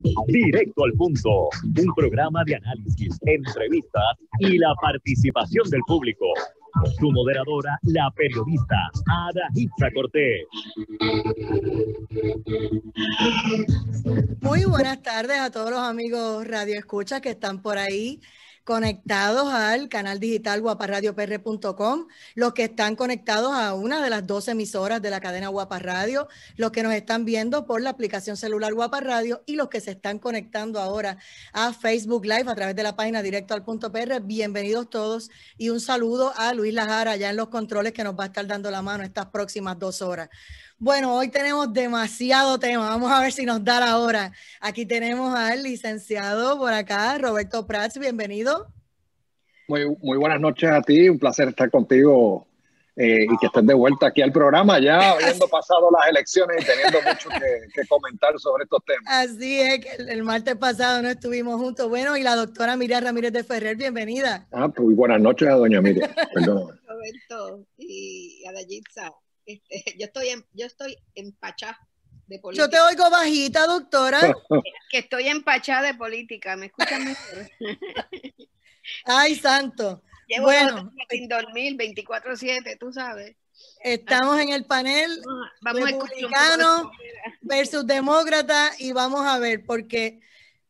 Directo al punto, un programa de análisis, entrevistas y la participación del público. Su moderadora, la periodista Ada Hitza Cortés. Muy buenas tardes a todos los amigos Radio Escucha que están por ahí conectados al canal digital guaparadiopr.com, los que están conectados a una de las 12 emisoras de la cadena Guapa Radio, los que nos están viendo por la aplicación celular Guapa Radio y los que se están conectando ahora a Facebook Live a través de la página Directo al Punto PR. Bienvenidos todos y un saludo a Luis Lajara allá en los controles que nos va a estar dando la mano estas próximas 2 horas. Bueno, hoy tenemos demasiado tema. Vamos a ver si nos da la hora. Aquí tenemos al licenciado por acá, Roberto Prats. Bienvenido. Muy buenas noches a ti. Un placer estar contigo y que estés de vuelta aquí al programa, ya habiendo pasado las elecciones y teniendo mucho que comentar sobre estos temas. Así es, que el martes pasado no estuvimos juntos. Bueno, y la doctora Miriam Ramírez de Ferrer, bienvenida. Pues buenas noches a doña Miriam. Perdón. Roberto y a Dayitza. Yo estoy empachada de política. Yo te oigo bajita, doctora. Que estoy empachada de política, ¿me escuchan mejor? Ay, santo. Llevo bueno, sin dormir 24/7, tú sabes. Estamos en el panel vamos republicano versus demócrata y vamos a ver, porque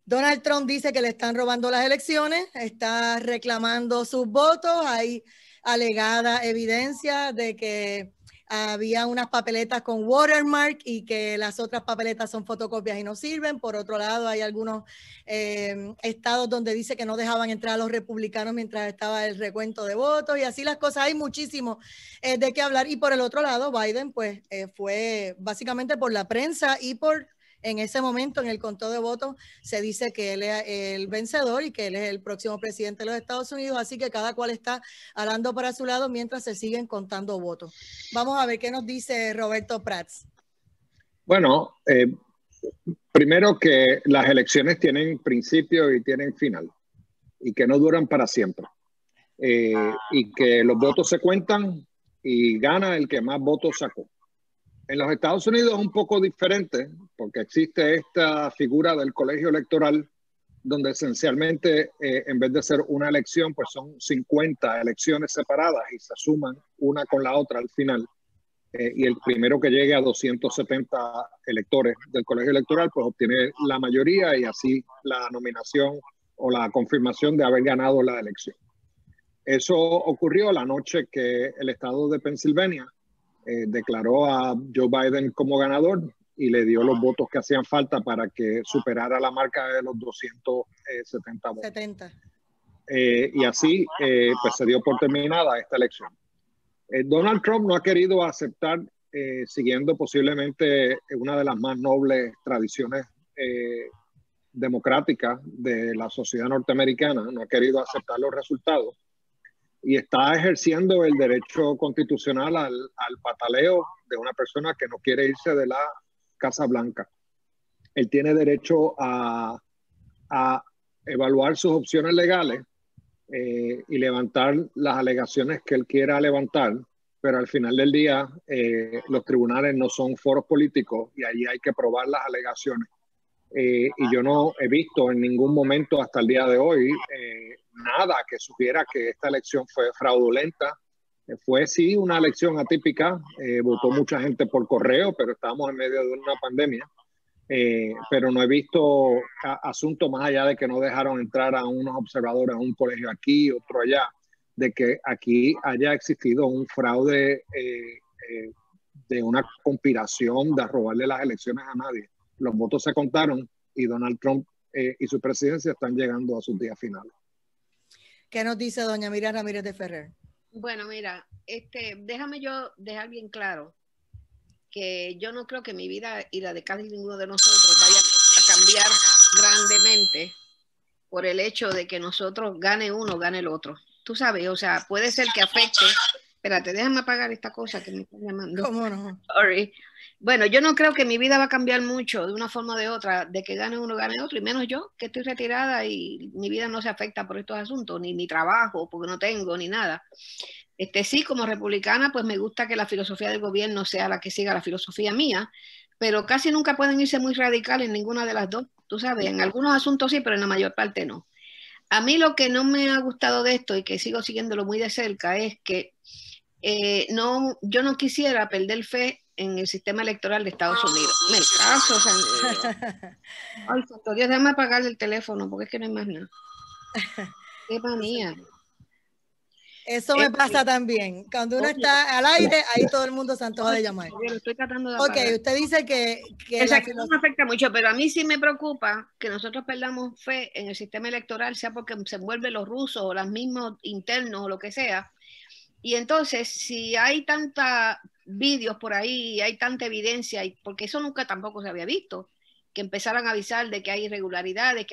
Donald Trump dice que le están robando las elecciones, está reclamando sus votos, hay alegada evidencia de que había unas papeletas con watermark y que las otras papeletas son fotocopias y no sirven. Por otro lado, hay algunos estados donde dice que no dejaban entrar a los republicanos mientras estaba el recuento de votos y así las cosas. Hay muchísimo de qué hablar. Y por el otro lado, Biden pues fue básicamente por la prensa y por... En ese momento, en el conteo de votos, se dice que él es el vencedor y que él es el próximo presidente de los Estados Unidos, así que cada cual está hablando para su lado mientras se siguen contando votos. Vamos a ver qué nos dice Roberto Prats. Bueno, primero que las elecciones tienen principio y tienen final y que no duran para siempre. Y que los votos se cuentan y gana el que más votos sacó. En los Estados Unidos es un poco diferente porque existe esta figura del colegio electoral donde esencialmente en vez de ser una elección pues son 50 elecciones separadas y se suman una con la otra al final y el primero que llegue a 270 electores del colegio electoral pues obtiene la mayoría y así la nominación o la confirmación de haber ganado la elección. Eso ocurrió la noche que el estado de Pensilvania declaró a Joe Biden como ganador y le dio los votos que hacían falta para que superara la marca de los 270 votos. 70. Y así pues se dio por terminada esta elección. Donald Trump no ha querido aceptar, siguiendo posiblemente una de las más nobles tradiciones democráticas de la sociedad norteamericana, no ha querido aceptar los resultados. Y está ejerciendo el derecho constitucional al pataleo de una persona que no quiere irse de la Casa Blanca. Él tiene derecho a evaluar sus opciones legales y levantar las alegaciones que él quiera levantar, pero al final del día los tribunales no son foros políticos y allí hay que probar las alegaciones. Y yo no he visto en ningún momento hasta el día de hoy nada que sugiera que esta elección fue fraudulenta. Fue sí una elección atípica, votó mucha gente por correo, pero estábamos en medio de una pandemia. Pero no he visto asuntos más allá de que no dejaron entrar a unos observadores a un colegio aquí, otro allá, de que aquí haya existido un fraude de una conspiración de robarle las elecciones a nadie. Los votos se contaron y Donald Trump y su presidencia están llegando a sus días finales. ¿Qué nos dice doña Miriam Ramírez de Ferrer? Bueno, mira, déjame yo dejar bien claro que yo no creo que mi vida y la de casi ninguno de nosotros vaya a cambiar grandemente por el hecho de que nosotros gane uno, gane el otro. Tú sabes, o sea, puede ser que afecte. Espérate, déjame apagar esta cosa que me están llamando. ¿Cómo no? Sorry. Bueno, yo no creo que mi vida va a cambiar mucho de una forma o de otra, de que gane uno, gane otro, y menos yo, que estoy retirada y mi vida no se afecta por estos asuntos, ni mi trabajo, porque no tengo, ni nada. Sí, como republicana, pues me gusta que la filosofía del gobierno sea la que siga la filosofía mía, pero casi nunca pueden irse muy radical en ninguna de las dos. Tú sabes, en algunos asuntos sí, pero en la mayor parte no. A mí lo que no me ha gustado de esto y que sigo siguiéndolo muy de cerca es que yo no quisiera perder fe en el sistema electoral de Estados Unidos. Me caso, ay, santo Dios, déjame apagarle el teléfono porque es que no hay más nada. Qué manía. Eso me pasa también. Cuando uno está al aire, ahí todo el mundo se antoja de llamar. Lo estoy tratando de apagar. Ok, usted dice que no me afecta mucho, pero a mí sí me preocupa que nosotros perdamos fe en el sistema electoral, sea porque se envuelven los rusos o los mismos internos o lo que sea. Y entonces, si hay tantos vídeos por ahí, hay tanta evidencia, porque eso nunca tampoco se había visto, que empezaran a avisar de que hay irregularidades,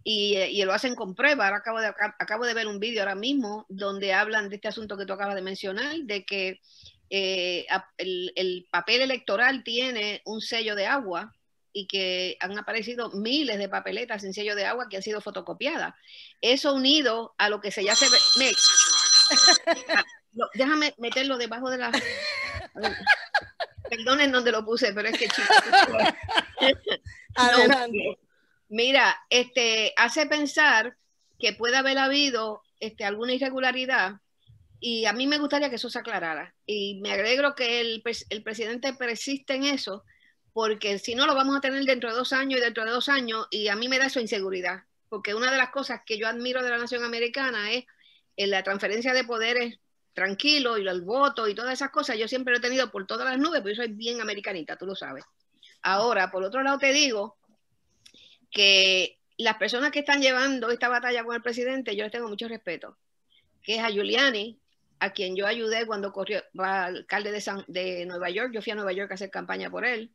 y lo hacen con pruebas. Ahora acabo de ver un vídeo ahora mismo donde hablan de este asunto que tú acabas de mencionar, de que el papel electoral tiene un sello de agua y que han aparecido miles de papeletas sin sello de agua que han sido fotocopiadas. Eso unido a lo que se llama... Déjame meterlo debajo de la... Perdonen donde lo puse, pero es que chicos... Adelante. Mira, hace pensar que puede haber habido alguna irregularidad, y a mí me gustaría que eso se aclarara. Y me alegro que el presidente persiste en eso, porque si no lo vamos a tener dentro de 2 años y dentro de 2 años, y a mí me da eso inseguridad, porque una de las cosas que yo admiro de la nación americana es la transferencia de poderes tranquilo y el voto y todas esas cosas. Yo siempre lo he tenido por todas las nubes, porque yo soy bien americanita, tú lo sabes. Ahora, por otro lado te digo que las personas que están llevando esta batalla con el presidente, yo les tengo mucho respeto, que es a Giuliani, a quien yo ayudé cuando corrió alcalde de Nueva York. Yo fui a Nueva York a hacer campaña por él.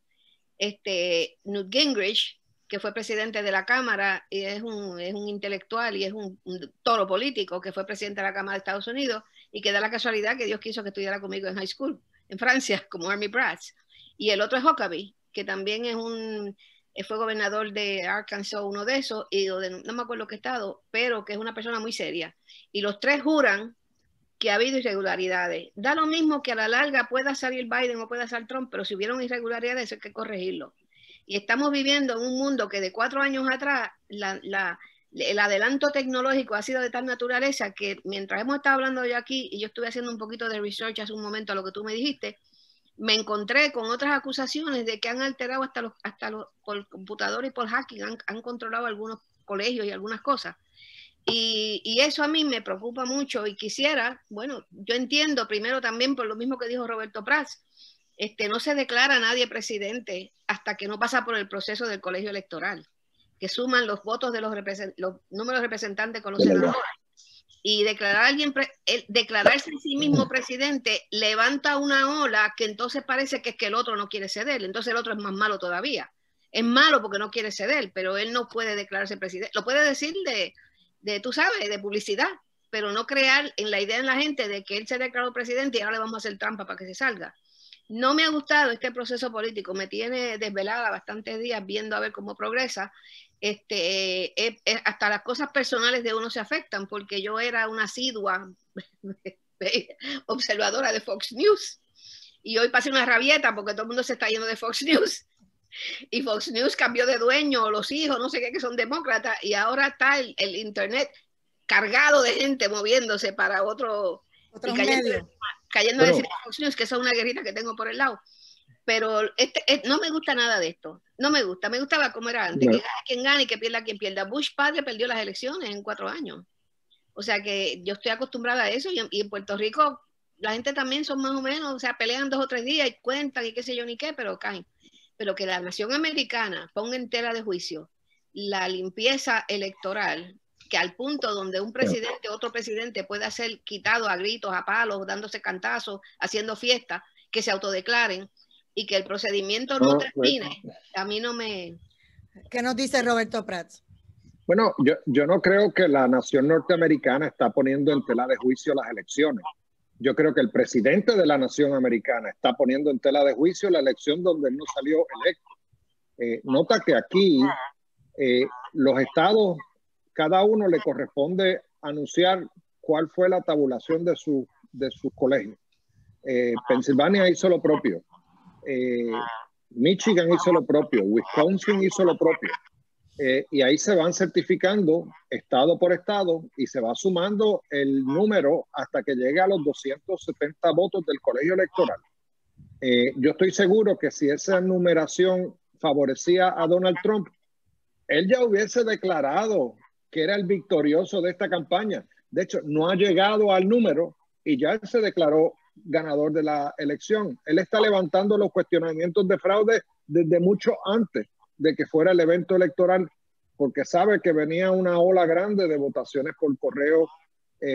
Newt Gingrich, que fue presidente de la Cámara y es un intelectual y es un toro político, que fue presidente de la Cámara de Estados Unidos y que da la casualidad que Dios quiso que estudiara conmigo en high school en Francia como Army Brats. Y el otro es Huckabee, que también fue gobernador de Arkansas, uno de esos, y no me acuerdo qué estado, pero que es una persona muy seria. Y los tres juran que ha habido irregularidades. Da lo mismo que a la larga pueda salir Biden o pueda salir Trump, pero si hubieron irregularidades hay que corregirlo. Y estamos viviendo en un mundo que de 4 años atrás el adelanto tecnológico ha sido de tal naturaleza que mientras hemos estado hablando yo aquí, y yo estuve haciendo un poquito de research hace un momento a lo que tú me dijiste, me encontré con otras acusaciones de que han alterado hasta los por computador y por hacking, han controlado algunos colegios y algunas cosas. Y eso a mí me preocupa mucho y quisiera, bueno, yo entiendo primero también por lo mismo que dijo Roberto Prats, no se declara a nadie presidente hasta que no pasa por el proceso del colegio electoral, que suman los votos de los números de representantes con los senadores. Y declararse a sí mismo presidente levanta una ola que entonces parece que es que el otro no quiere ceder, entonces el otro es más malo todavía. Es malo porque no quiere ceder, pero él no puede declararse presidente. Lo puede decir tú sabes, de publicidad, pero no crear en la idea en la gente de que él se declaró presidente y ahora le vamos a hacer trampa para que se salga. No me ha gustado este proceso político, me tiene desvelada bastantes días viendo a ver cómo progresa. Hasta las cosas personales de uno se afectan, porque yo era una asidua observadora de Fox News y hoy pasé una rabieta porque todo el mundo se está yendo de Fox News y Fox News cambió de dueño, los hijos, no sé qué, que son demócratas, y ahora está el internet cargado de gente moviéndose para otros medios. Cayendo a decir Fox News, que eso es una guerrita que tengo por el lado. Pero no me gusta nada de esto. No me gusta. Me gustaba como era antes. No. Que gane quien gane y que pierda quien pierda. Bush padre perdió las elecciones en 4 años. O sea que yo estoy acostumbrada a eso. Y en Puerto Rico la gente también son más o menos, o sea, pelean 2 o 3 días y cuentan y qué sé yo ni qué, pero caen. Pero que la nación americana ponga en tela de juicio la limpieza electoral, que al punto donde un presidente, otro presidente pueda ser quitado a gritos, a palos, dándose cantazos, haciendo fiestas, que se autodeclaren y que el procedimiento no termine, a mí no me... ¿Qué nos dice Roberto Prats? Bueno, yo no creo que la nación norteamericana está poniendo en tela de juicio las elecciones. Yo creo que el presidente de la nación americana está poniendo en tela de juicio la elección donde él no salió electo. Nota que aquí los estados, cada uno le corresponde anunciar cuál fue la tabulación de sus colegios. Pensilvania hizo lo propio. Michigan hizo lo propio, Wisconsin hizo lo propio. Y ahí se van certificando estado por estado y se va sumando el número hasta que llegue a los 270 votos del colegio electoral. Yo estoy seguro que si esa numeración favorecía a Donald Trump, él ya hubiese declarado que era el victorioso de esta campaña. De hecho, no ha llegado al número y ya se declaró ganador de la elección. Él está levantando los cuestionamientos de fraude desde mucho antes de que fuera el evento electoral, porque sabe que venía una ola grande de votaciones por correo,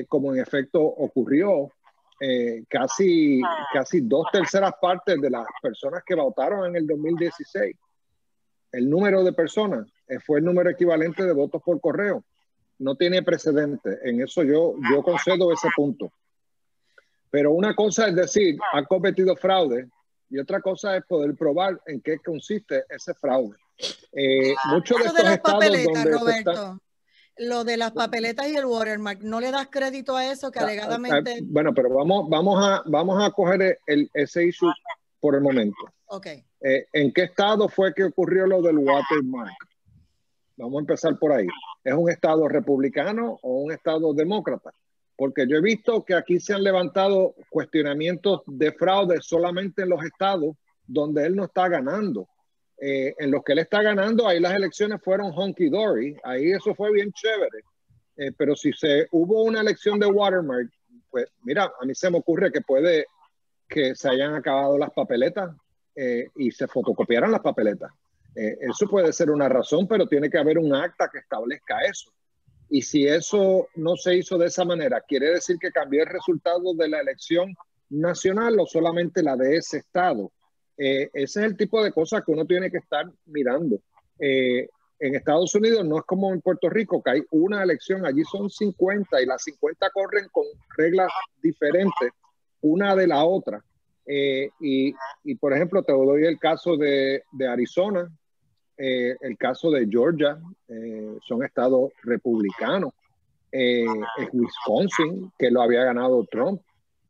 como en efecto ocurrió. Casi 2/3 partes de las personas que votaron en el 2016, el número de personas fue el número equivalente de votos por correo. No tiene precedente. En eso yo concedo ese punto. Pero una cosa es decir, ha cometido fraude, y otra cosa es poder probar en qué consiste ese fraude. Muchos de estos estados donde Roberto, lo de las papeletas y el watermark, ¿no le das crédito a eso que alegadamente? Bueno, pero vamos a coger ese issue por el momento. Okay. ¿En qué estado fue que ocurrió lo del watermark? Vamos a empezar por ahí. ¿Es un estado republicano o un estado demócrata? Porque yo he visto que aquí se han levantado cuestionamientos de fraude solamente en los estados donde él no está ganando. En los que él está ganando, ahí las elecciones fueron honky-dory, ahí eso fue bien chévere. Pero si hubo una elección de watermark, pues mira, a mí se me ocurre que puede que se hayan acabado las papeletas y se fotocopiaran las papeletas. Eso puede ser una razón, pero tiene que haber un acta que establezca eso. Y si eso no se hizo de esa manera, ¿quiere decir que cambió el resultado de la elección nacional o solamente la de ese estado? Ese es el tipo de cosas que uno tiene que estar mirando. En Estados Unidos no es como en Puerto Rico, que hay una elección, allí son 50 y las 50 corren con reglas diferentes una de la otra. Y por ejemplo, te doy el caso de Arizona, el caso de Georgia, son estados republicanos. Wisconsin, que lo había ganado Trump.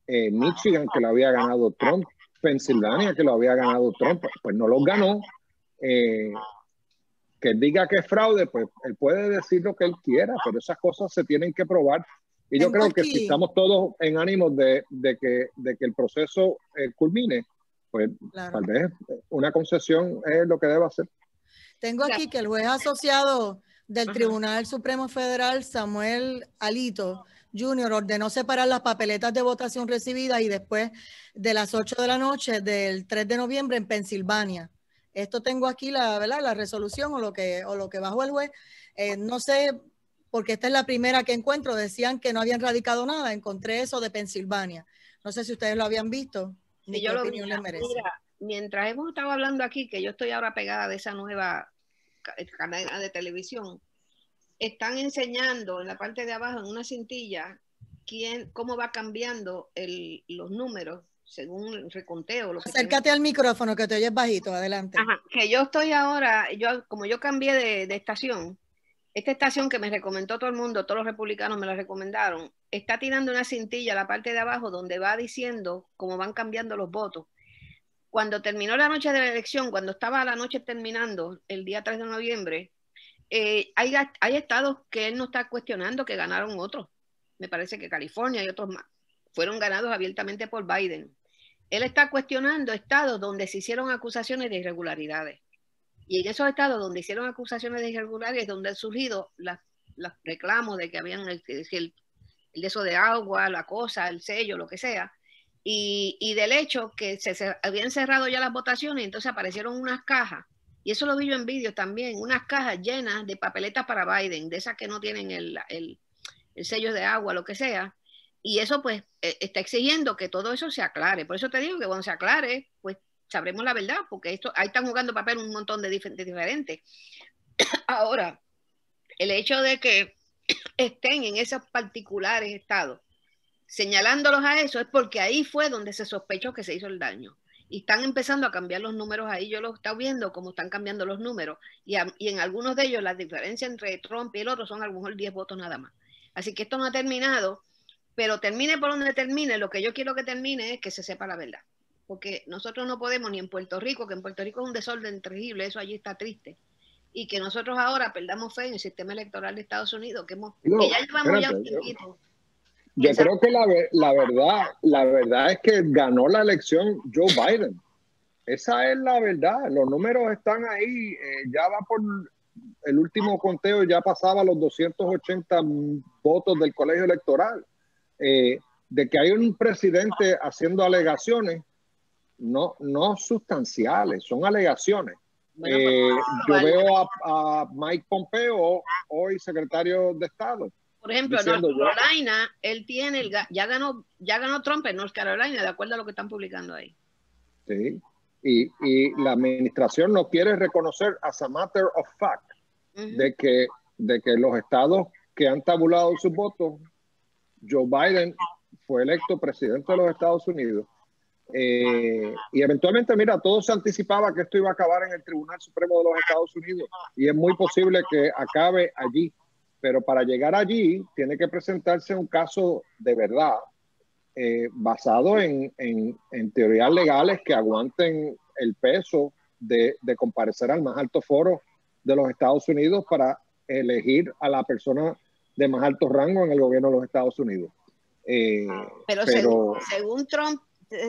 Michigan, que lo había ganado Trump. Pensilvania, que lo había ganado Trump, pues no lo ganó. Que él diga que es fraude, pues él puede decir lo que él quiera, pero esas cosas se tienen que probar. Y yo creo que si estamos todos en ánimos de que el proceso culmine, pues claro, tal vez una concesión es lo que debe hacer. Tengo aquí que el juez asociado del Tribunal Supremo Federal, Samuel Alito Jr., ordenó separar las papeletas de votación recibidas y después de las 8 de la noche del 3 de noviembre en Pensilvania. Esto tengo aquí la resolución o lo que bajó el juez. No sé, porque esta es la primera que encuentro. Decían que no habían radicado nada. Encontré eso de Pensilvania. No sé si ustedes lo habían visto. Sí, yo lo vi. Mira, mientras hemos estado hablando aquí, que yo estoy ahora pegada de esa nueva cadena de televisión, están enseñando en la parte de abajo, en una cintilla, cómo va cambiando los números según el reconteo. Acércate al micrófono, que te oyes bajito, adelante. Ajá, que yo estoy ahora, como yo cambié de estación, esta estación que me recomendó todo el mundo, todos los republicanos me la recomendaron, está tirando una cintilla a la parte de abajo donde va diciendo cómo van cambiando los votos. Cuando terminó la noche de la elección, cuando estaba la noche terminando, el día 3 de noviembre, hay estados que él no está cuestionando que ganaron otros. Me parece que California y otros más fueron ganados abiertamente por Biden. Él está cuestionando estados donde se hicieron acusaciones de irregularidades. Y en esos estados donde hicieron acusaciones de irregularidades, donde han surgido los reclamos de que habían el de eso de agua, la cosa, el sello, lo que sea, y del hecho que se habían cerrado ya las votaciones, entonces aparecieron unas cajas, y eso lo vi yo en vídeos también, unas cajas llenas de papeletas para Biden, de esas que no tienen el sello de agua, lo que sea, y eso pues está exigiendo que todo eso se aclare. Por eso te digo que cuando se aclare, pues sabremos la verdad, porque ahí están jugando papel un montón de diferentes. Ahora, el hecho de que estén en esos particulares estados, señalándolos a eso, es porque ahí fue donde se sospechó que se hizo el daño. Y están empezando a cambiar los números ahí. Yo lo estoy viendo cómo están cambiando los números. Y en algunos de ellos, la diferencia entre Trump y el otro son a lo mejor 10 votos nada más. Así que esto no ha terminado, pero termine por donde termine, lo que yo quiero que termine es que se sepa la verdad. porque nosotros no podemos ni en Puerto Rico, que en Puerto Rico es un desorden terrible, eso allí está triste, y que nosotros ahora perdamos fe en el sistema electoral de Estados Unidos, que ya llevamos ya un tiempito. Yo creo que la verdad es que ganó la elección Joe Biden. Esa es la verdad. Los números están ahí. Ya va por el último conteo, ya pasaba los 280 votos del colegio electoral. De que hay un presidente haciendo alegaciones, no sustanciales, son alegaciones. Yo veo a Mike Pompeo, hoy secretario de Estado. Por ejemplo, en North Carolina, él tiene, ya ganó Trump en North Carolina, de acuerdo a lo que están publicando ahí. Sí, y la administración no quiere reconocer as a matter of fact de que los estados que han tabulado sus votos, Joe Biden fue electo presidente de los Estados Unidos. Y eventualmente, mira, todo se anticipaba que esto iba a acabar en el Tribunal Supremo de los Estados Unidos y es muy posible que acabe allí. Pero para llegar allí tiene que presentarse un caso de verdad basado en teorías legales que aguanten el peso de comparecer al más alto foro de los Estados Unidos para elegir a la persona de más alto rango en el gobierno de los Estados Unidos. Pero según Trump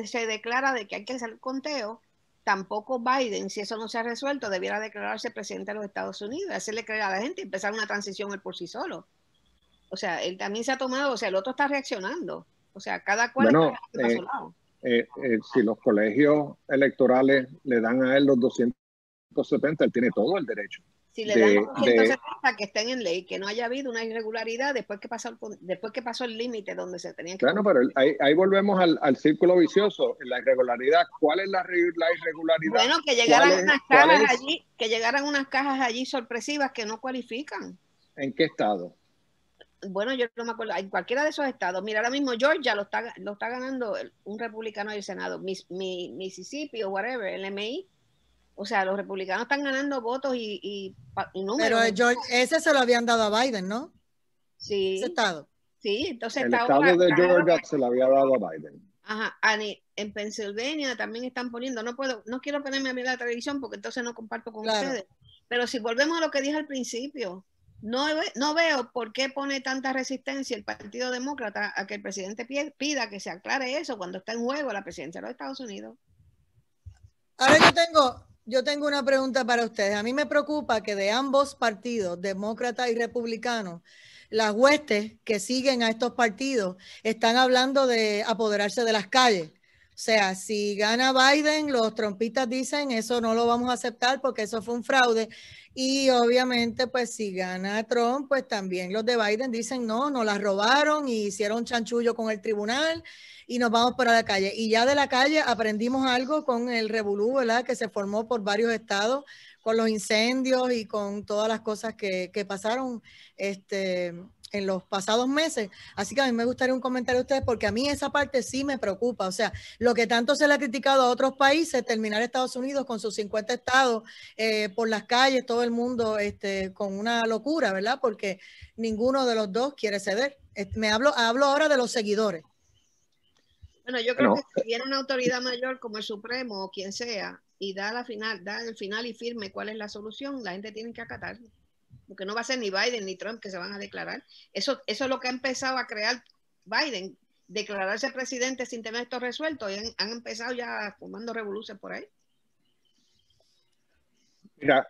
se declara de que hay que hacer el conteo, tampoco Biden, si eso no se ha resuelto, debiera declararse presidente de los Estados Unidos, hacerle creer a la gente y empezar una transición él por sí solo. O sea, él también se ha tomado, o sea, el otro está reaccionando. O sea, cada cual está a su lado. Si los colegios electorales le dan a él los 270, él tiene todo el derecho. Si le dan 270 que estén en ley, que no haya habido una irregularidad después que pasó el límite donde se tenía que... Claro, pero ahí volvemos al círculo vicioso. La irregularidad, ¿cuál es la irregularidad? Bueno, que llegaran unas cajas allí sorpresivas que no cualifican. ¿En qué estado? Bueno, yo no me acuerdo, en cualquiera de esos estados. Mira, ahora mismo Georgia lo está ganando un republicano del Senado, Mississippi o whatever, el MI. O sea, los republicanos están ganando votos y números. Pero ese se lo habían dado a Biden, ¿no? Sí. Ese estado. Sí, entonces el estado de Georgia se lo había dado a Biden. Ajá, en Pensilvania también están poniendo, no quiero ponerme a mirar la televisión porque entonces no comparto con ustedes. Pero si volvemos a lo que dije al principio, no veo por qué pone tanta resistencia el Partido Demócrata a que el presidente pida que se aclare eso cuando está en juego la presidencia de los Estados Unidos. Ahora yo tengo una pregunta para ustedes. A mí me preocupa que de ambos partidos, demócrata y republicano, las huestes que siguen a estos partidos están hablando de apoderarse de las calles. O sea, si gana Biden, los trumpistas dicen eso no lo vamos a aceptar porque eso fue un fraude. Y obviamente, pues si gana Trump, pues también los de Biden dicen no, nos las robaron y hicieron chanchullo con el tribunal y nos vamos para la calle. Y ya de la calle aprendimos algo con el revolú, ¿verdad? Que se formó por varios estados con los incendios y con todas las cosas que pasaron en los pasados meses. Así que a mí me gustaría un comentario de ustedes porque a mí esa parte sí me preocupa. O sea, lo que tanto se le ha criticado a otros países, terminar Estados Unidos con sus 50 estados por las calles, todo el mundo con una locura, ¿verdad? Porque ninguno de los dos quiere ceder. Hablo ahora de los seguidores. Bueno, yo creo que si viene una autoridad mayor como el Supremo o quien sea y da el final y firme cuál es la solución, la gente tiene que acatarlo. Porque no va a ser ni Biden ni Trump que se van a declarar. Eso es lo que ha empezado a crear Biden, declararse presidente sin tener esto resuelto. Y han empezado ya formando revoluciones por ahí. Mira,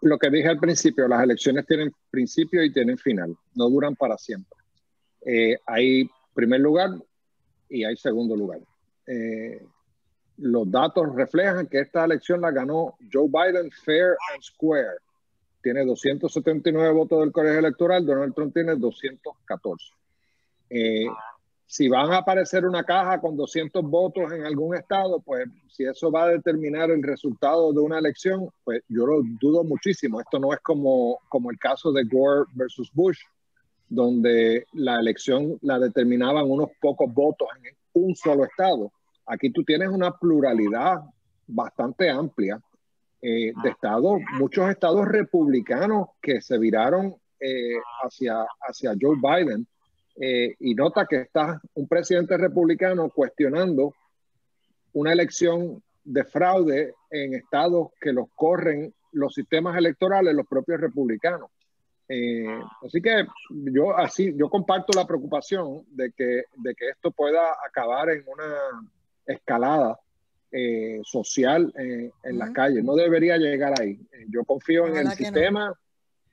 lo que dije al principio, las elecciones tienen principio y tienen final, no duran para siempre. Hay primer lugar y hay segundo lugar. Los datos reflejan que esta elección la ganó Joe Biden fair and square. Tiene 279 votos del colegio electoral, Donald Trump tiene 214. Si van a aparecer una caja con 200 votos en algún estado, pues si eso va a determinar el resultado de una elección, pues yo lo dudo muchísimo. Esto no es como el caso de Gore versus Bush, donde la elección la determinaban unos pocos votos en un solo estado. Aquí tú tienes una pluralidad bastante amplia de estados, muchos estados republicanos que se viraron hacia Joe Biden. Y nota que está un presidente republicano cuestionando una elección de fraude en estados que los corren los sistemas electorales, los propios republicanos. Así que yo comparto la preocupación de que esto pueda acabar en una escalada social en las calles. No debería llegar ahí. Yo confío en el sistema.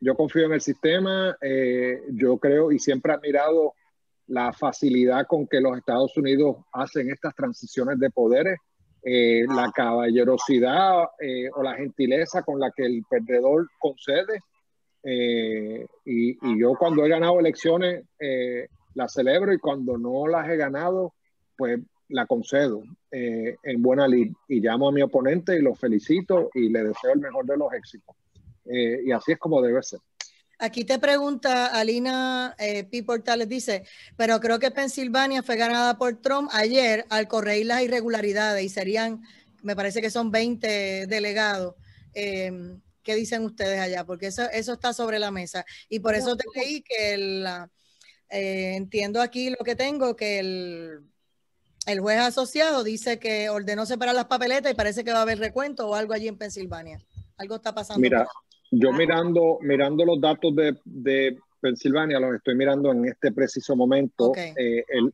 Yo confío en el sistema. Yo creo y siempre he admirado la facilidad con que los Estados Unidos hacen estas transiciones de poderes, la caballerosidad o la gentileza con la que el perdedor concede. Y yo cuando he ganado elecciones las celebro, y cuando no las he ganado pues la concedo en buena lid, y llamo a mi oponente y lo felicito y le deseo el mejor de los éxitos, y así es como debe ser. Aquí te pregunta Alina P. Portales, dice, pero creo que Pensilvania fue ganada por Trump ayer al corregir las irregularidades y serían, me parece que son 20 delegados. ¿Qué dicen ustedes allá? Porque eso está sobre la mesa. Y por eso te leí que entiendo aquí lo que tengo, que el juez asociado dice que ordenó separar las papeletas y parece que va a haber recuento o algo allí en Pensilvania. Algo está pasando. Mira, yo mirando los datos de Pensilvania, los estoy mirando en este preciso momento. Okay.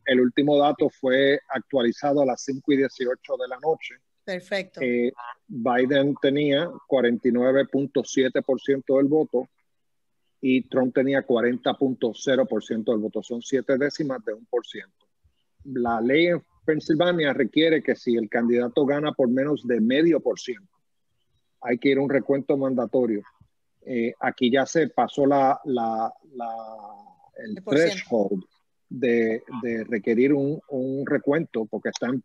El último dato fue actualizado a las 5:18 de la noche. Perfecto. Biden tenía 49.7% del voto y Trump tenía 40.0% del voto. Son 7 décimas de 1%. La ley en Pensilvania requiere que si el candidato gana por menos de 0.5%, hay que ir a un recuento mandatorio. Aquí ya se pasó el threshold de requerir un recuento, porque está en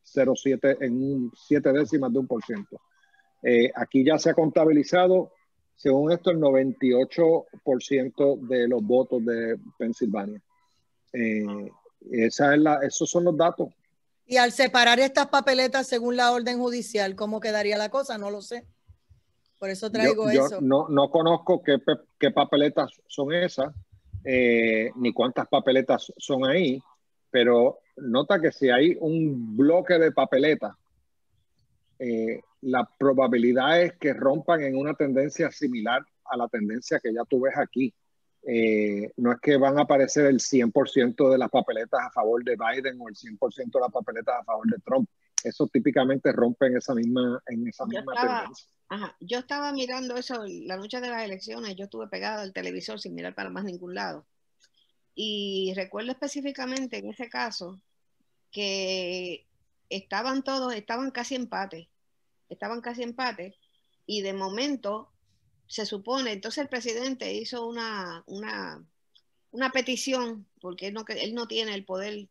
0.7, en 7 décimas de 1%. Aquí ya se ha contabilizado, según esto, el 98% de los votos de Pensilvania. Esos son los datos. Y al separar estas papeletas según la orden judicial, ¿cómo quedaría la cosa? No lo sé. Por eso traigo eso. Yo no conozco qué papeletas son esas, ni cuántas papeletas son ahí, pero nota que si hay un bloque de papeletas, la probabilidad es que rompan en una tendencia similar a la tendencia que ya tú ves aquí. No es que van a aparecer el 100% de las papeletas a favor de Biden o el 100% de las papeletas a favor de Trump. Eso típicamente rompe en esa misma tendencia. Ajá. Yo estaba mirando eso la noche de las elecciones. Yo estuve pegada al televisor sin mirar para más ningún lado. Y recuerdo específicamente en ese caso que estaban casi empate. Estaban casi empate. Y de momento se supone, entonces el presidente hizo una petición, porque él no tiene el poder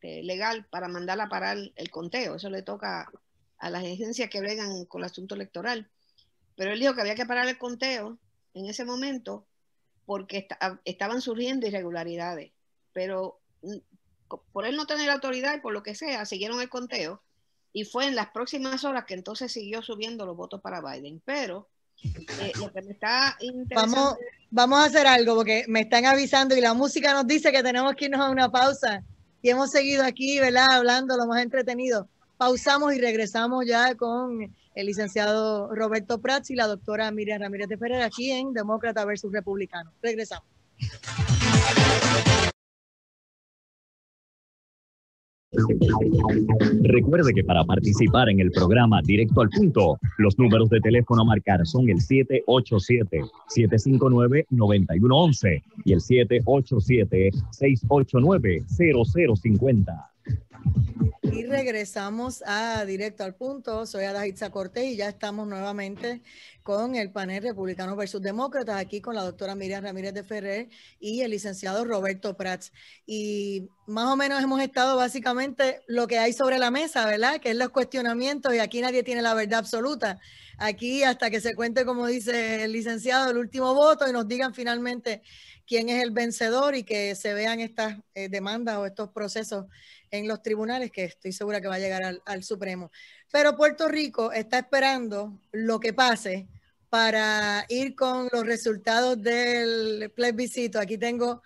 legal para mandar a parar el conteo. Eso le toca a las agencias que bregan con el asunto electoral. Pero él dijo que había que parar el conteo en ese momento porque estaban surgiendo irregularidades. Pero por él no tener autoridad y por lo que sea, siguieron el conteo, y fue en las próximas horas que entonces siguió subiendo los votos para Biden. Pero lo que me está interesando... Vamos a hacer algo, porque me están avisando y la música nos dice que tenemos que irnos a una pausa. Y hemos seguido aquí, ¿verdad? Hablando lo más entretenido. Pausamos y regresamos ya con el licenciado Roberto Prats y la doctora Miriam Ramírez de Ferrer aquí en Demócrata versus Republicano. Regresamos. Recuerde que para participar en el programa Directo al Punto, los números de teléfono a marcar son el 787-759-9111 y el 787-689-0050. Y regresamos a Directo al Punto. Soy Adaitza Cortés y ya estamos nuevamente con el panel Republicanos versus Demócratas, aquí con la doctora Miriam Ramírez de Ferrer y el licenciado Roberto Prats. Y más o menos hemos estado básicamente lo que hay sobre la mesa, ¿verdad? Que es los cuestionamientos, y aquí nadie tiene la verdad absoluta. Aquí hasta que se cuente, como dice el licenciado, el último voto y nos digan finalmente quién es el vencedor y que se vean estas demandas o estos procesos en los tribunales, que estoy segura que va a llegar al Supremo. Pero Puerto Rico está esperando lo que pase para ir con los resultados del plebiscito. Aquí tengo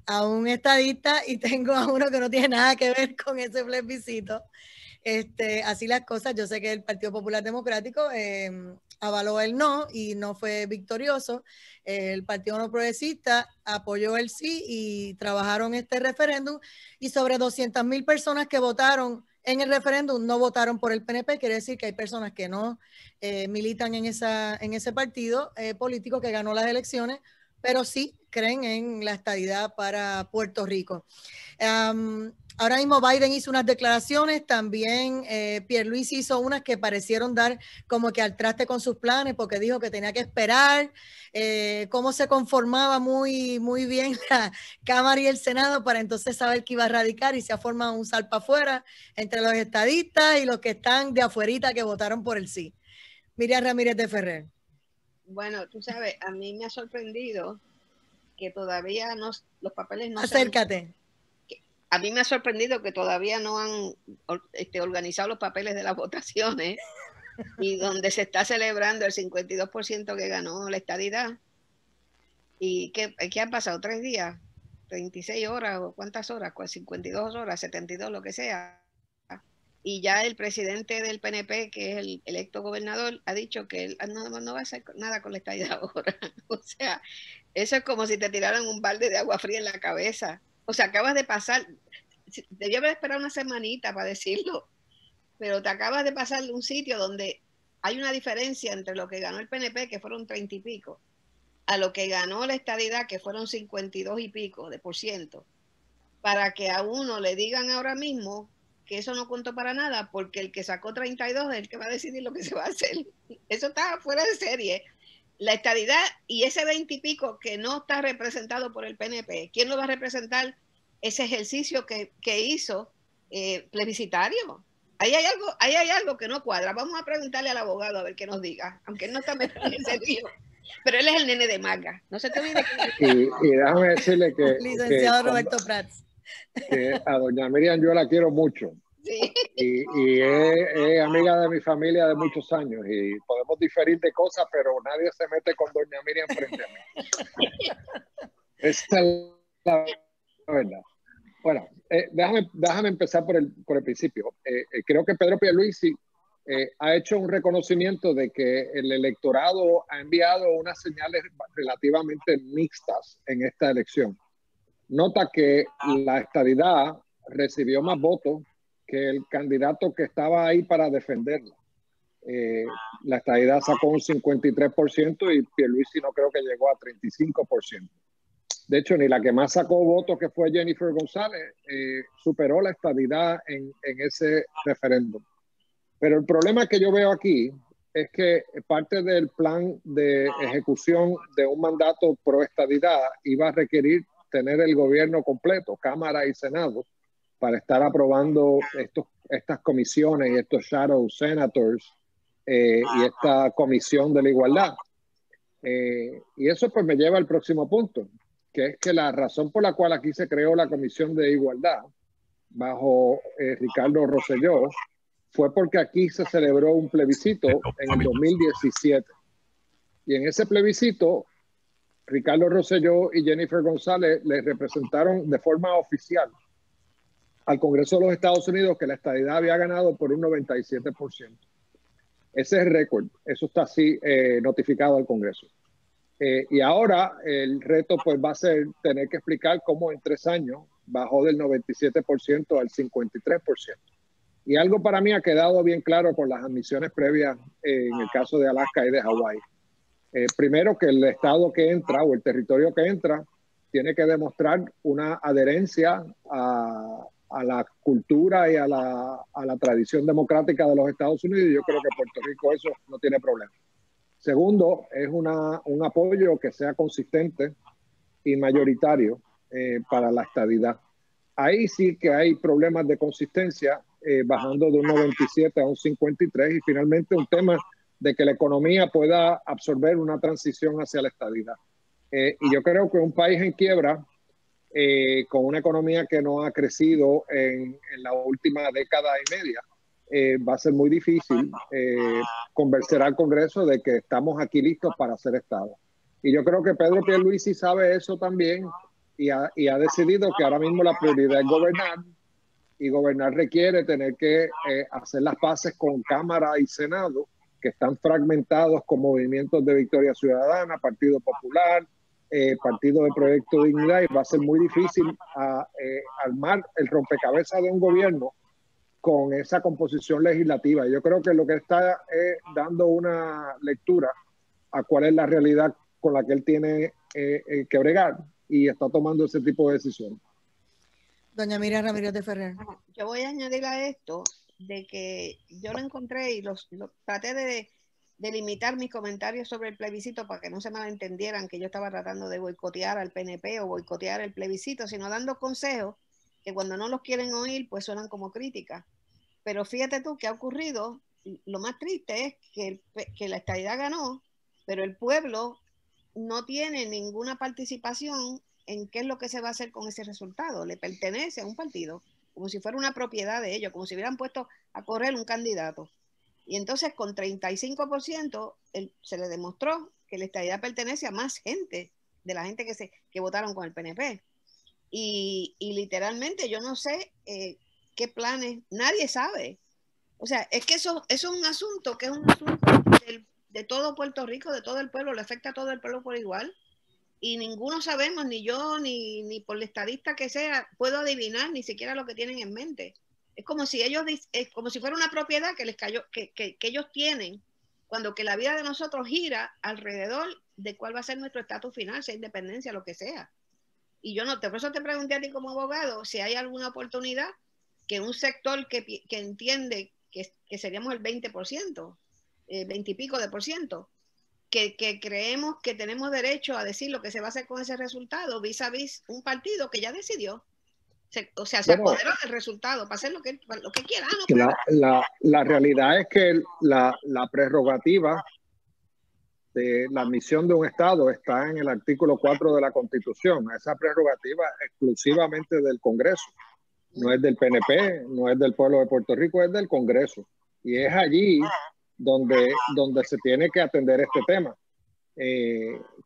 a un estadista y tengo a uno que no tiene nada que ver con ese plebiscito. Así las cosas. Yo sé que el Partido Popular Democrático avaló el no y no fue victorioso. El Partido No Progresista apoyó el sí y trabajaron este referéndum, y sobre 200,000 personas que votaron en el referéndum no votaron por el PNP. Quiere decir que hay personas que no militan en ese partido político que ganó las elecciones, pero sí creen en la estadidad para Puerto Rico. Ahora mismo Biden hizo unas declaraciones, también Pierluisi hizo unas que parecieron dar como que al traste con sus planes, porque dijo que tenía que esperar cómo se conformaba muy bien la Cámara y el Senado para entonces saber que iba a radicar, y se ha formado un salpa afuera entre los estadistas y los que están de afuerita que votaron por el sí. Miriam Ramírez de Ferrer. Bueno, tú sabes, a mí me ha sorprendido que todavía los papeles no Acércate. A mí me ha sorprendido que todavía no han organizado los papeles de las votaciones y donde se está celebrando el 52% que ganó la estadidad. ¿Y qué han pasado? 3 días, 36 horas o cuántas horas, 52 horas, 72, lo que sea. Y ya el presidente del PNP, que es el electo gobernador, ha dicho que él no va a hacer nada con la estadidad ahora. O sea, eso es como si te tiraran un balde de agua fría en la cabeza. O sea, acabas de pasar, debía haber esperado una semanita para decirlo, pero te acabas de pasar de un sitio donde hay una diferencia entre lo que ganó el PNP, que fueron 30 y pico, a lo que ganó la estadidad, que fueron 52 y pico de %, para que a uno le digan ahora mismo que eso no contó para nada, porque el que sacó 32 es el que va a decidir lo que se va a hacer. Eso está fuera de serie. La estadidad y ese 20 y pico que no está representado por el PNP, ¿quién lo va a representar? Ese ejercicio que hizo plebiscitario. Ahí hay algo que no cuadra. Vamos a preguntarle al abogado a ver qué nos diga, aunque él no está metido en ese lío. Pero él es el nene de Maga. No se te olvide que... Y déjame decirle que... Licenciado Roberto Prats. Que a doña Miriam yo la quiero mucho. Sí. Y es amiga de mi familia de muchos años y podemos diferir de cosas, pero nadie se mete con doña Miriam frente a mí. Esa es la verdad. Bueno, déjame empezar por el principio. Creo que Pedro Pierluisi ha hecho un reconocimiento de que el electorado ha enviado unas señales relativamente mixtas en esta elección. Nota que la estadidad recibió más votos que el candidato que estaba ahí para defenderla. La estadidad sacó un 53% y Pierluisi no creo que llegó a 35%. De hecho, ni la que más sacó votos, que fue Jennifer González, superó la estadidad en ese referéndum. Pero el problema que yo veo aquí es que parte del plan de ejecución de un mandato pro estadidad iba a requerir tener el gobierno completo, Cámara y Senado, para estar aprobando estas comisiones y estos shadow senators y esta comisión de la igualdad. Y eso pues me lleva al próximo punto, que es que la razón por la cual aquí se creó la Comisión de Igualdad bajo Ricardo Rosselló fue porque aquí se celebró un plebiscito en el 2017. Y en ese plebiscito, Ricardo Rosselló y Jennifer González le representaron de forma oficial al Congreso de los Estados Unidos que la estadidad había ganado por un 97%. Ese es el récord. Eso está así notificado al Congreso. Y ahora el reto pues va a ser tener que explicar cómo en 3 años bajó del 97% al 53%. Y algo para mí ha quedado bien claro con las admisiones previas en el caso de Alaska y de Hawái. Primero, que el estado que entra o el territorio que entra tiene que demostrar una adherencia a la cultura y a la tradición democrática de los Estados Unidos, y yo creo que Puerto Rico eso no tiene problema. Segundo, es un apoyo que sea consistente y mayoritario para la estadidad. Ahí sí que hay problemas de consistencia, bajando de un 97 a un 53, y finalmente un tema de que la economía pueda absorber una transición hacia la estadidad. Y yo creo que un país en quiebra, con una economía que no ha crecido en la última década y media, va a ser muy difícil convencer al Congreso de que estamos aquí listos para hacer Estado. Y yo creo que Pedro Pierluisi sabe eso también y ha decidido que ahora mismo la prioridad es gobernar y gobernar requiere tener que hacer las paces con Cámara y Senado, que están fragmentados con movimientos de Victoria Ciudadana, Partido Popular, Partido de Proyecto Dignidad, y va a ser muy difícil armar el rompecabezas de un gobierno con esa composición legislativa. Yo creo que lo que está dando una lectura a cuál es la realidad con la que él tiene que bregar, y está tomando ese tipo de decisiones. Doña Miriam Ramírez de Ferrer. Yo voy a añadir a esto de que yo lo encontré y traté de limitar mis comentarios sobre el plebiscito para que no se malentendieran que yo estaba tratando de boicotear al PNP o boicotear el plebiscito, sino dando consejos que cuando no los quieren oír, pues suenan como críticas. Pero fíjate tú que ha ocurrido, lo más triste es que la estadidad ganó, pero el pueblo no tiene ninguna participación en qué es lo que se va a hacer con ese resultado. Le pertenece a un partido, como si fuera una propiedad de ellos, como si hubieran puesto a correr un candidato. Y entonces con 35% se le demostró que la estadidad pertenece a más gente, de la gente que votaron con el PNP. Y literalmente yo no sé qué planes, nadie sabe. O sea, es que eso es un asunto que es un asunto de todo Puerto Rico, de todo el pueblo, le afecta a todo el pueblo por igual. Y ninguno sabemos, ni yo, ni por el estadista que sea, puedo adivinar ni siquiera lo que tienen en mente. Es como si como si fuera una propiedad que les cayó, que ellos tienen, cuando que la vida de nosotros gira alrededor de cuál va a ser nuestro estatus final, sea independencia, lo que sea. Y yo por eso te pregunté a ti como abogado si hay alguna oportunidad que un sector que entiende que seríamos el 20%, 20 y pico de por ciento, que creemos que tenemos derecho a decir lo que se va a hacer con ese resultado vis a vis un partido que ya decidió. Se apoderó del resultado para hacer lo que quiera. La realidad es que la prerrogativa de la admisión de un Estado está en el artículo 4 de la Constitución. Esa prerrogativa exclusivamente del Congreso. No es del PNP, no es del pueblo de Puerto Rico, es del Congreso. Y es allí donde se tiene que atender este tema.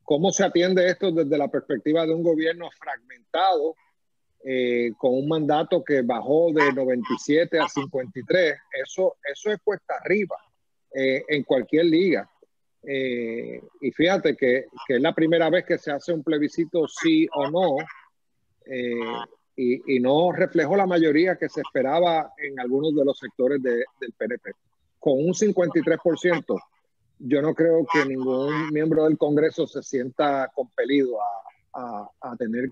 ¿Cómo se atiende esto desde la perspectiva de un gobierno fragmentado, con un mandato que bajó de 97 a 53? Eso es cuesta arriba en cualquier liga. Y fíjate que es la primera vez que se hace un plebiscito sí o no, y no reflejó la mayoría que se esperaba en algunos de los sectores del PNP. Con un 53%, yo no creo que ningún miembro del Congreso se sienta compelido a tener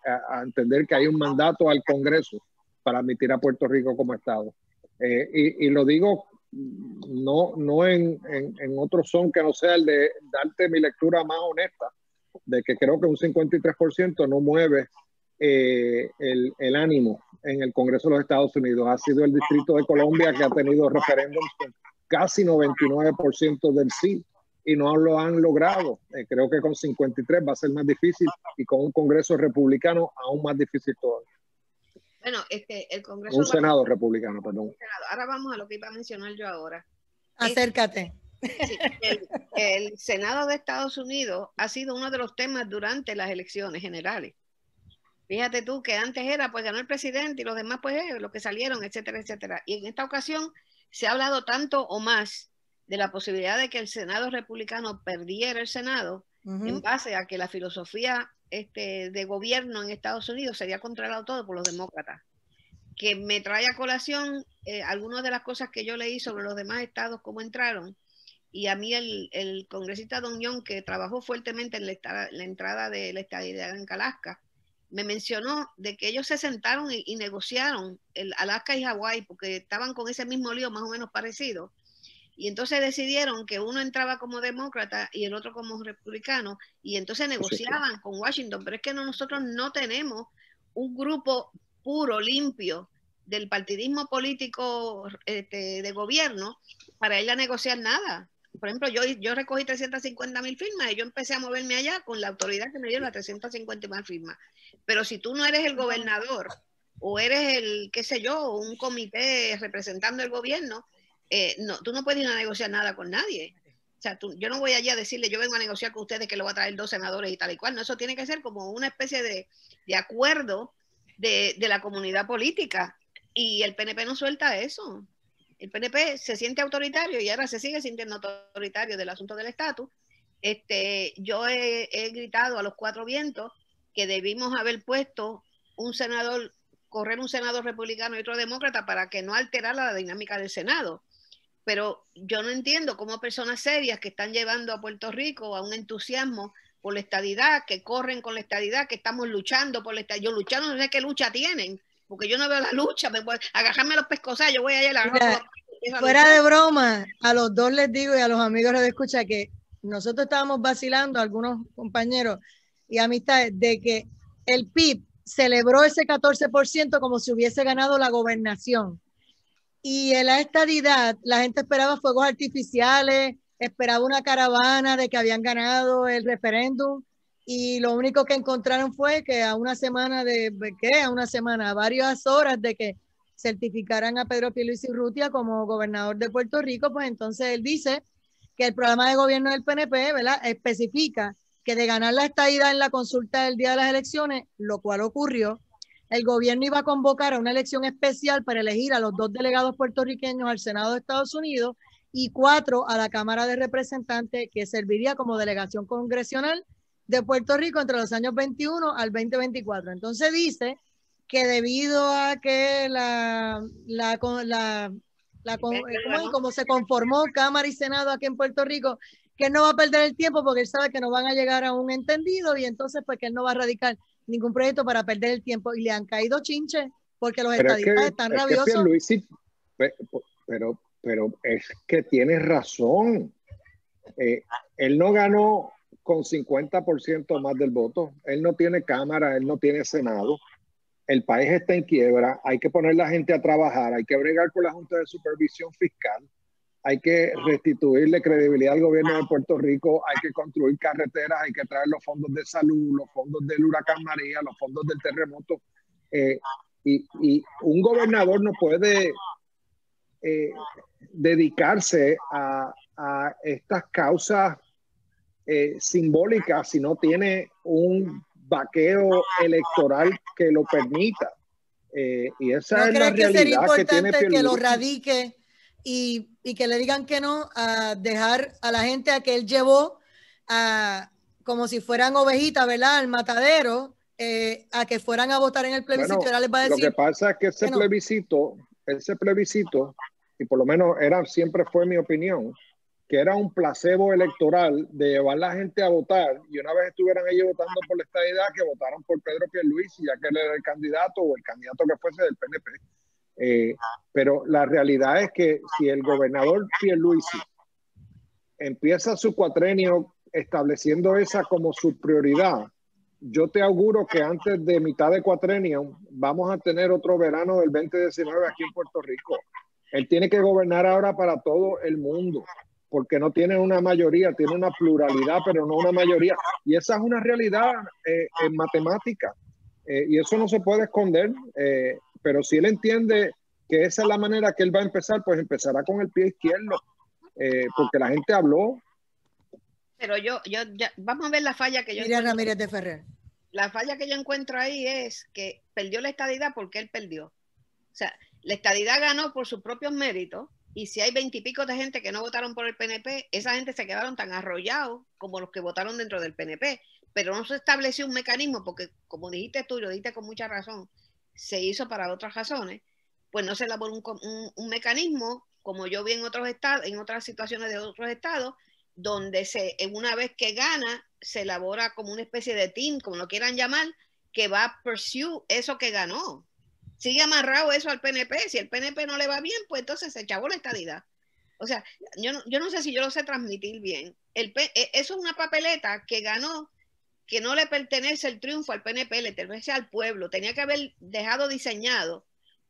a entender que hay un mandato al Congreso para admitir a Puerto Rico como Estado. Y lo digo no en otro son que no sea el de darte mi lectura más honesta, de que creo que un 53% no mueve el ánimo en el Congreso de los Estados Unidos. Ha sido el Distrito de Colombia que ha tenido referéndums con casi 99% del sí, y no lo han logrado. Creo que con 53 va a ser más difícil, y con un Congreso republicano aún más difícil todavía. Bueno, el Congreso... Un Senado republicano, perdón. Ahora vamos a lo que iba a mencionar yo ahora. Acércate. Sí, el Senado de Estados Unidos ha sido uno de los temas durante las elecciones generales. Fíjate tú que antes era, pues ganó el presidente y los demás, pues los que salieron, etcétera, etcétera. Y en esta ocasión se ha hablado tanto o más de la posibilidad de que el Senado republicano perdiera el Senado, en base a que la filosofía de gobierno en Estados Unidos sería controlado todo por los demócratas, que me trae a colación algunas de las cosas que yo leí sobre los demás estados, cómo entraron. Y a mí el congresista Don Young, que trabajó fuertemente en la entrada de la estadidad en Alaska, me mencionó de que ellos se sentaron y negociaron el Alaska y Hawái, porque estaban con ese mismo lío más o menos parecido. Y entonces decidieron que uno entraba como demócrata y el otro como republicano, y entonces negociaban con Washington. Pero es que nosotros no tenemos un grupo puro, limpio, del partidismo político de gobierno para ir a negociar nada. Por ejemplo, yo recogí 350,000 firmas y yo empecé a moverme allá con la autoridad que me dio las 350,000 firmas. Pero si tú no eres el gobernador o eres el, qué sé yo, un comité representando el gobierno, tú no puedes ir a negociar nada con nadie. O sea, yo no voy allí a decirle, yo vengo a negociar con ustedes que le voy a traer 2 senadores y tal y cual. No, eso tiene que ser como una especie de acuerdo de la comunidad política. Y el PNP no suelta eso. El PNP se siente autoritario y ahora se sigue sintiendo autoritario del asunto del estatus. Yo he gritado a los cuatro vientos que debimos haber puesto un senador, correr un senador republicano y otro demócrata para que no alterara la dinámica del Senado. Pero yo no entiendo cómo personas serias que están llevando a Puerto Rico a un entusiasmo por la estadidad, que corren con la estadidad, que estamos luchando por la estadidad. Yo luchando, no sé qué lucha tienen, porque yo no veo la lucha, me voy a agarrarme los pescosas, yo voy allá a la fuera de broma, a los dos les digo y a los amigos les escucha que nosotros estábamos vacilando, algunos compañeros y amistades, de que el PIB celebró ese 14% como si hubiese ganado la gobernación. Y en la estadidad, la gente esperaba fuegos artificiales, esperaba una caravana de que habían ganado el referéndum, y lo único que encontraron fue que a una semana a varias horas de que certificaran a Pedro Pierluisi Urrutia como gobernador de Puerto Rico, pues entonces él dice que el programa de gobierno del PNP, ¿verdad?, especifica que de ganar la estadidad en la consulta del día de las elecciones, lo cual ocurrió, el gobierno iba a convocar a una elección especial para elegir a los 2 delegados puertorriqueños al Senado de Estados Unidos y 4 a la Cámara de Representantes, que serviría como delegación congresional de Puerto Rico entre los años 21 al 2024. Entonces dice que debido a que como se conformó Cámara y Senado aquí en Puerto Rico, que él no va a perder el tiempo porque él sabe que no van a llegar a un entendido y entonces pues que él no va a radicar ningún proyecto para perder el tiempo, y le han caído chinches porque los estadistas están rabiosos. Pero es que tienes razón. Él no ganó con 50% más del voto. Él no tiene Cámara, él no tiene Senado. El país está en quiebra. Hay que poner la gente a trabajar. Hay que bregar con la Junta de Supervisión Fiscal. Hay que restituirle credibilidad al gobierno de Puerto Rico, hay que construir carreteras, hay que traer los fondos de salud, los fondos del huracán María, los fondos del terremoto. Y un gobernador no puede dedicarse a estas causas simbólicas si no tiene un vaqueo electoral que lo permita. Y esa es la realidad. ¿No crees que sería importante que lo radique y que le digan que no, a dejar a la gente a que él llevó como si fueran ovejitas, ¿verdad?, al matadero, a que fueran a votar en el plebiscito? Bueno, ahora les va a decir, lo que pasa es que ese plebiscito, y por lo menos siempre fue mi opinión, que era un placebo electoral de llevar a la gente a votar, y una vez estuvieran ellos votando por la estadidad, que votaran por Pedro Pierluisi, ya que él era el candidato o el candidato que fuese del PNP. Pero la realidad es que si el gobernador Pierluisi empieza su cuatrenio estableciendo esa como su prioridad, yo te auguro que antes de mitad de cuatrenio vamos a tener otro verano del 2019 aquí en Puerto Rico. Él tiene que gobernar ahora para todo el mundo, porque no tiene una mayoría, tiene una pluralidad, pero no una mayoría. Y esa es una realidad en matemática. Y eso no se puede esconder. Pero si él entiende que esa es la manera que él va a empezar, pues empezará con el pie izquierdo, porque la gente habló. Pero vamos a ver la falla que yo Miriam Ramírez de Ferrer. La falla que yo encuentro ahí es que perdió la estadidad porque él perdió. O sea, la estadidad ganó por sus propios méritos, y si hay 20 y pico de gente que no votaron por el PNP, esa gente se quedaron tan arrollados como los que votaron dentro del PNP. Pero no se estableció un mecanismo, porque como dijiste tú, y lo dijiste con mucha razón, se hizo para otras razones, pues no se elaboró un mecanismo, como yo vi en otros estados, en otras situaciones de otros estados, donde una vez que gana, se elabora como una especie de team, como lo quieran llamar, que va a pursue eso que ganó. Sigue amarrado eso al PNP. Si el PNP no le va bien, pues entonces se chavó la estadidad. O sea, yo no sé si yo lo sé transmitir bien. Eso es una papeleta que ganó, que no le pertenece el triunfo al PNP, le pertenece al pueblo. Tenía que haber dejado diseñado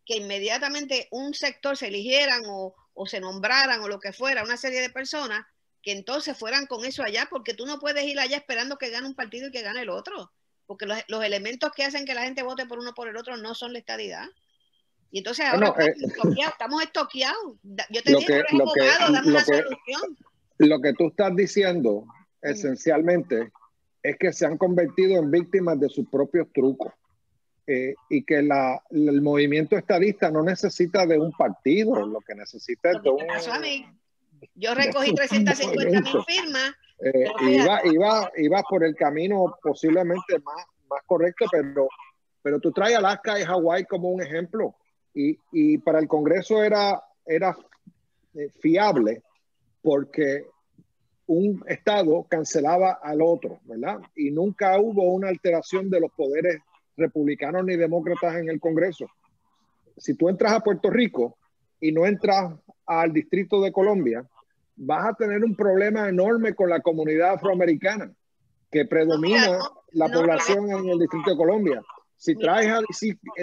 que inmediatamente un sector se eligieran o se nombraran o lo que fuera, una serie de personas que entonces fueran con eso allá, porque tú no puedes ir allá esperando que gane un partido y que gane el otro, porque los elementos que hacen que la gente vote por uno o por el otro no son la estadidad. Y entonces ahora estamos estoqueados. Yo te dije, eres abogado, dame una solución. Lo que tú estás diciendo, esencialmente, es que se han convertido en víctimas de sus propios trucos. y que el movimiento estadista no necesita de un partido, lo que necesita es de un... Pasó a mí. Yo recogí 350,000 firmas. Iba por el camino posiblemente más correcto, pero tú traes Alaska y Hawái como un ejemplo, y para el Congreso era fiable porque un estado cancelaba al otro, ¿verdad? Y nunca hubo una alteración de los poderes republicanos ni demócratas en el Congreso. Si tú entras a Puerto Rico y no entras al Distrito de Columbia, vas a tener un problema enorme con la comunidad afroamericana que predomina la población en el Distrito de Columbia. Si traes a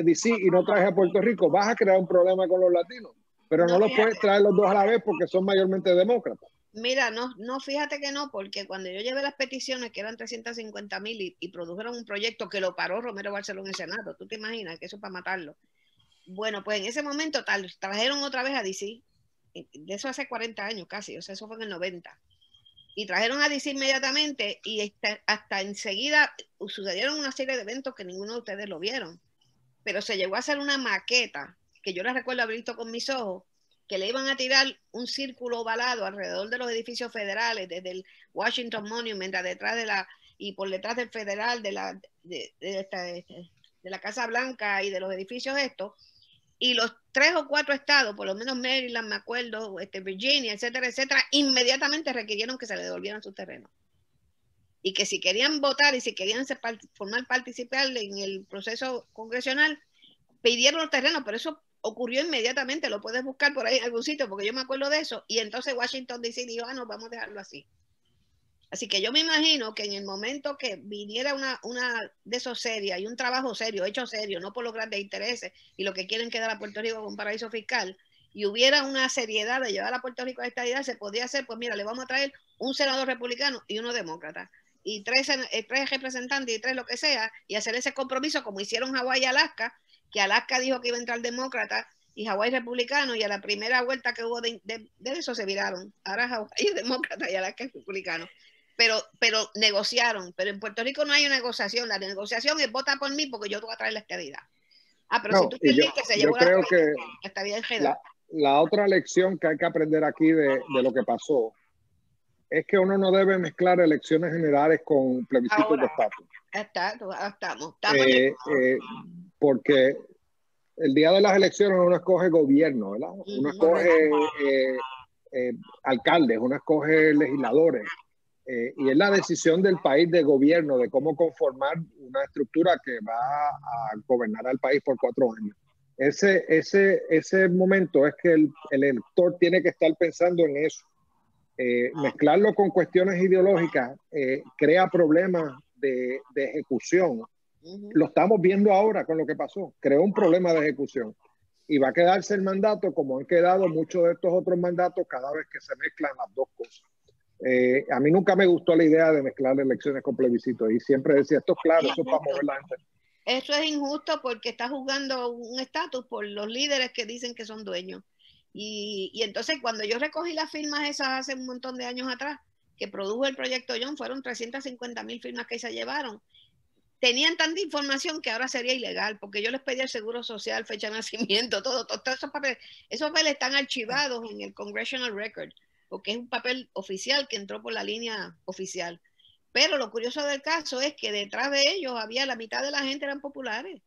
DC y no traes a Puerto Rico, vas a crear un problema con los latinos, pero no los puedes traer los dos a la vez porque son mayormente demócratas. Mira, no, fíjate que no, porque cuando yo llevé las peticiones, que eran 350,000, y produjeron un proyecto que lo paró Romero Barceló en el Senado, ¿tú te imaginas que eso es para matarlo? Bueno, pues en ese momento trajeron otra vez a DC, de eso hace 40 años casi, o sea, eso fue en el 90, y trajeron a DC inmediatamente, y hasta enseguida sucedieron una serie de eventos que ninguno de ustedes lo vieron, pero se llegó a hacer una maqueta, que yo la recuerdo haber visto con mis ojos, que le iban a tirar un círculo ovalado alrededor de los edificios federales, desde el Washington Monument, y por detrás del Federal, de la Casa Blanca y de los edificios estos, y los 3 o 4 estados, por lo menos Maryland, me acuerdo, Virginia, etcétera, etcétera, inmediatamente requirieron que se le devolvieran sus terrenos. Y que si querían votar y si querían participar en el proceso congresional, pidieron los terrenos, pero eso ocurrió inmediatamente, lo puedes buscar por ahí en algún sitio, porque yo me acuerdo de eso, y entonces Washington DC dijo, no, vamos a dejarlo así. Así que yo me imagino que en el momento que viniera una de esos serias y un trabajo serio, hecho serio, no por los grandes intereses y lo que quieren quedar a Puerto Rico como un paraíso fiscal, y hubiera una seriedad de llevar a Puerto Rico a esta idea, se podría hacer, pues mira, le vamos a traer un senador republicano y uno demócrata, y tres representantes y 3 lo que sea, y hacer ese compromiso como hicieron Hawái y Alaska, que Alaska dijo que iba a entrar demócrata y Hawái republicano, y a la primera vuelta que hubo de eso se viraron. Ahora Hawái es demócrata y Alaska es republicano. Pero negociaron. Pero en Puerto Rico no hay una negociación. La negociación es vota por mí porque yo te voy a traer la estadidad. Pero no, si tú te se llevó creo que estadidad. La otra lección que hay que aprender aquí de lo que pasó es que uno no debe mezclar elecciones generales con plebiscitos de estatus. Estamos porque el día de las elecciones uno escoge gobierno, ¿verdad? Uno escoge alcaldes, uno escoge legisladores, y es la decisión del país de gobierno de cómo conformar una estructura que va a gobernar al país por 4 años. Ese momento es que el elector tiene que estar pensando en eso. Mezclarlo con cuestiones ideológicas crea problemas de ejecución. Lo estamos viendo ahora con lo que pasó. Creó un problema de ejecución y va a quedarse el mandato como han quedado muchos de estos otros mandatos cada vez que se mezclan las dos cosas. A mí nunca me gustó la idea de mezclar elecciones con plebiscitos y siempre decía, esto es claro, eso es para mover la gente. Eso es injusto porque está jugando un estatus por los líderes que dicen que son dueños. Y entonces cuando yo recogí las firmas esas hace un montón de años atrás, que produjo el proyecto John, fueron 350,000 firmas que se llevaron. Tenían tanta información que ahora sería ilegal, porque yo les pedí el seguro social, fecha de nacimiento, todo esos papeles. Esos papeles están archivados en el Congressional Record, porque es un papel oficial que entró por la línea oficial. Pero lo curioso del caso es que detrás de ellos había la mitad de la gente eran populares.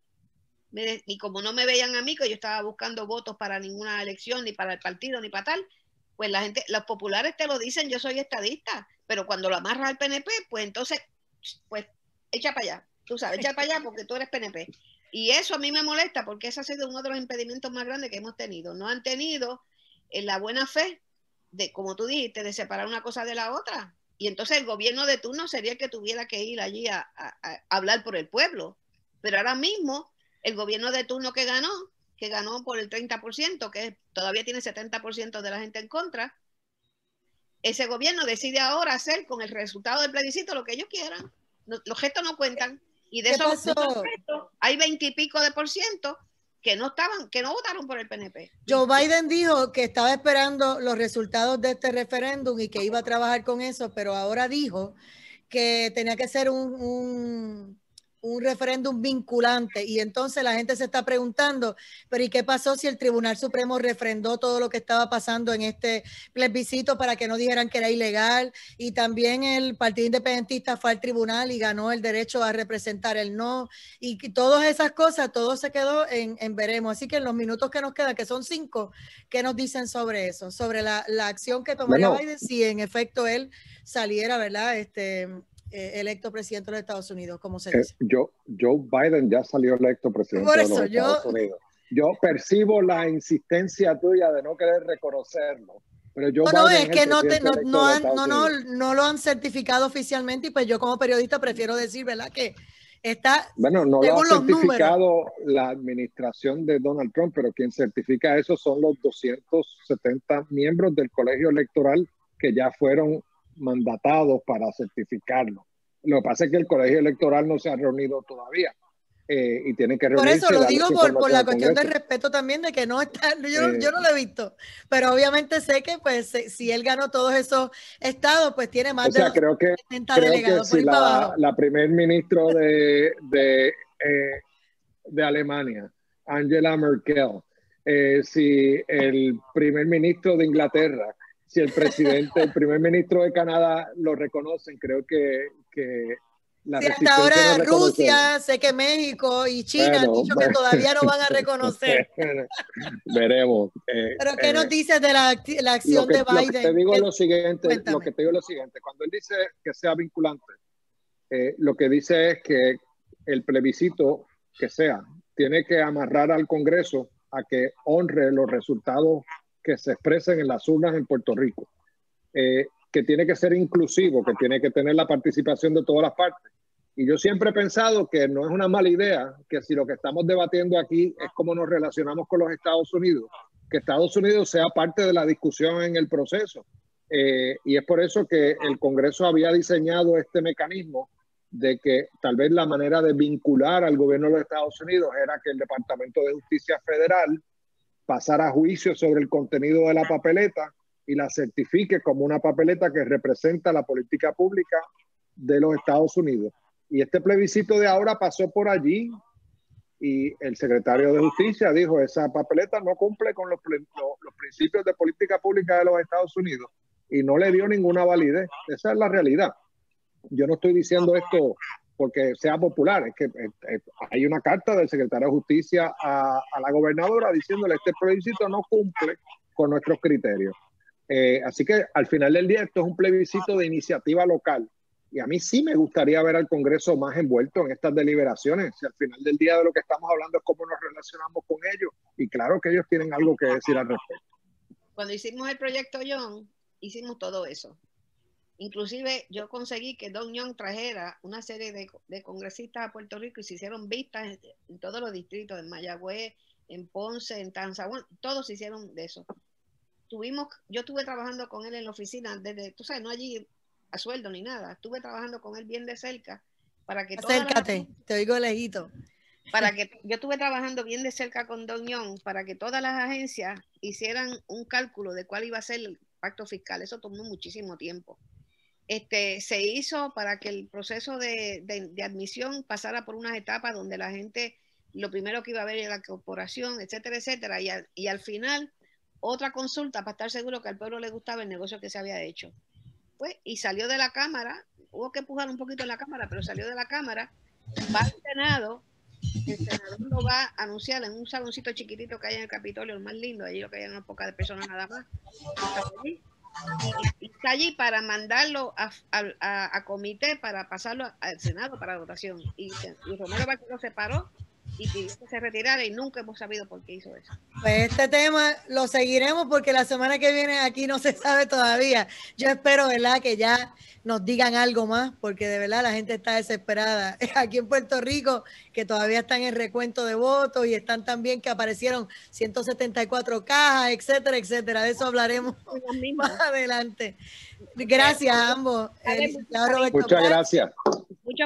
Y como no me veían a mí, que yo estaba buscando votos para ninguna elección, ni para el partido, ni para tal, pues la gente, los populares te lo dicen, yo soy estadista, pero cuando lo amarras al PNP, pues entonces, pues echa para allá, tú sabes, echa para allá porque tú eres PNP. Y eso a mí me molesta porque ese ha sido uno de los impedimentos más grandes que hemos tenido. No han tenido la buena fe de, como tú dijiste, de separar una cosa de la otra. Y entonces el gobierno de turno sería el que tuviera que ir allí a hablar por el pueblo. Pero ahora mismo el gobierno de turno que ganó por el 30%, que todavía tiene 70% de la gente en contra, ese gobierno decide ahora hacer con el resultado del plebiscito lo que ellos quieran. Los gestos no cuentan. Y de esos gestos hay 20 y pico de % que no votaron por el PNP. Joe Biden dijo que estaba esperando los resultados de este referéndum y que iba a trabajar con eso, pero ahora dijo que tenía que ser un un referéndum vinculante. Y entonces la gente se está preguntando, pero ¿y qué pasó si el Tribunal Supremo refrendó todo lo que estaba pasando en este plebiscito para que no dijeran que era ilegal? Y también el Partido Independentista fue al tribunal y ganó el derecho a representar el no. Y todas esas cosas, todo se quedó en veremos. Así que en los minutos que nos quedan, que son 5, ¿qué nos dicen sobre eso? Sobre la acción que tomaría Biden si en efecto él saliera, ¿verdad? Electo presidente de los Estados Unidos, como se dice. Joe Biden ya salió electo presidente de los Estados Unidos. Yo percibo la insistencia tuya de no querer reconocerlo. Pero no, es que no lo han certificado oficialmente y pues yo como periodista prefiero decir, ¿verdad? Que está, bueno, no lo ha certificado la administración de Donald Trump, pero quien certifica eso son los 270 miembros del colegio electoral que ya fueron mandatados para certificarlo. Lo que pasa es que el colegio electoral no se ha reunido todavía y tiene que reunirse. Por eso lo digo por la cuestión de respeto también, de que no está, yo no lo he visto, pero obviamente sé que pues si él ganó todos esos estados, pues tiene más de 70 delegados. Que si la primer ministro de Alemania, Angela Merkel, si el primer ministro de Inglaterra, si el primer ministro de Canadá lo reconocen, creo que la hasta ahora Rusia, sé que México y China han dicho que todavía no van a reconocer. Veremos. Pero ¿qué nos dices de la acción de Biden? Lo que te digo es lo siguiente, cuando él dice que sea vinculante, lo que dice es que el plebiscito que sea, tiene que amarrar al Congreso a que honre los resultados que se expresen en las urnas en Puerto Rico, que tiene que ser inclusivo, que tiene que tener la participación de todas las partes. Y yo siempre he pensado que no es una mala idea que si lo que estamos debatiendo aquí es cómo nos relacionamos con los Estados Unidos, que Estados Unidos sea parte de la discusión en el proceso. Y es por eso que el Congreso había diseñado este mecanismo de que tal vez la manera de vincular al gobierno de los Estados Unidos era que el Departamento de Justicia Federal pasara a juicio sobre el contenido de la papeleta y la certifique como una papeleta que representa la política pública de los Estados Unidos. Y este plebiscito de ahora pasó por allí y el secretario de Justicia dijo, esa papeleta no cumple con los principios de política pública de los Estados Unidos y no le dio ninguna validez. Esa es la realidad. Yo no estoy diciendo esto porque sea popular, es que hay una carta del secretario de Justicia a la gobernadora diciéndole este plebiscito no cumple con nuestros criterios. Así que al final del día esto es un plebiscito de iniciativa local y a mí sí me gustaría ver al Congreso más envuelto en estas deliberaciones. Si al final del día de lo que estamos hablando es cómo nos relacionamos con ellos y claro que ellos tienen algo que decir al respecto. Cuando hicimos el proyecto Young, hicimos todo eso. Inclusive yo conseguí que Don Young trajera una serie de congresistas a Puerto Rico y se hicieron vistas en todos los distritos, en Mayagüez, en Ponce, en Tanzahuán, todos se hicieron de eso. Yo estuve trabajando con él en la oficina, desde, tú sabes, no allí a sueldo ni nada, estuve trabajando con él bien de cerca para que acércate, te oigo lejito. Yo estuve trabajando bien de cerca con Don Young para que todas las agencias hicieran un cálculo de cuál iba a ser el pacto fiscal. Eso tomó muchísimo tiempo. Se hizo para que el proceso de admisión pasara por unas etapas donde la gente, lo primero que iba a ver era la corporación, etcétera, etcétera, y al final otra consulta para estar seguro que al pueblo le gustaba el negocio que se había hecho. Pues, y salió de la Cámara, hubo que empujar un poquito en la Cámara, pero salió de la Cámara, va al Senado, el senador lo va a anunciar en un saloncito chiquitito que hay en el Capitolio, el más lindo, allí lo que hay unas pocas personas nada más, y está allí para mandarlo a comité para pasarlo al Senado para votación. Y Romero Barceló se paró y pidió que se retirara y nunca hemos sabido por qué hizo eso. Pues este tema lo seguiremos porque la semana que viene aquí no se sabe todavía. Yo espero, ¿verdad?, que ya nos digan algo más porque de verdad la gente está desesperada. Aquí en Puerto Rico, que todavía están en recuento de votos y están también que aparecieron 174 cajas, etcétera, etcétera. De eso hablaremos más adelante. Gracias a ambos. Muchas gracias.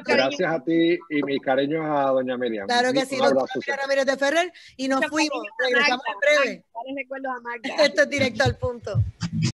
Gracias a ti y mis cariños a doña Miriam. Claro que sí, doctora Miriam Ramírez de Ferrer. Y nos fuimos. Regresamos en breve. Esto es Directo al Punto.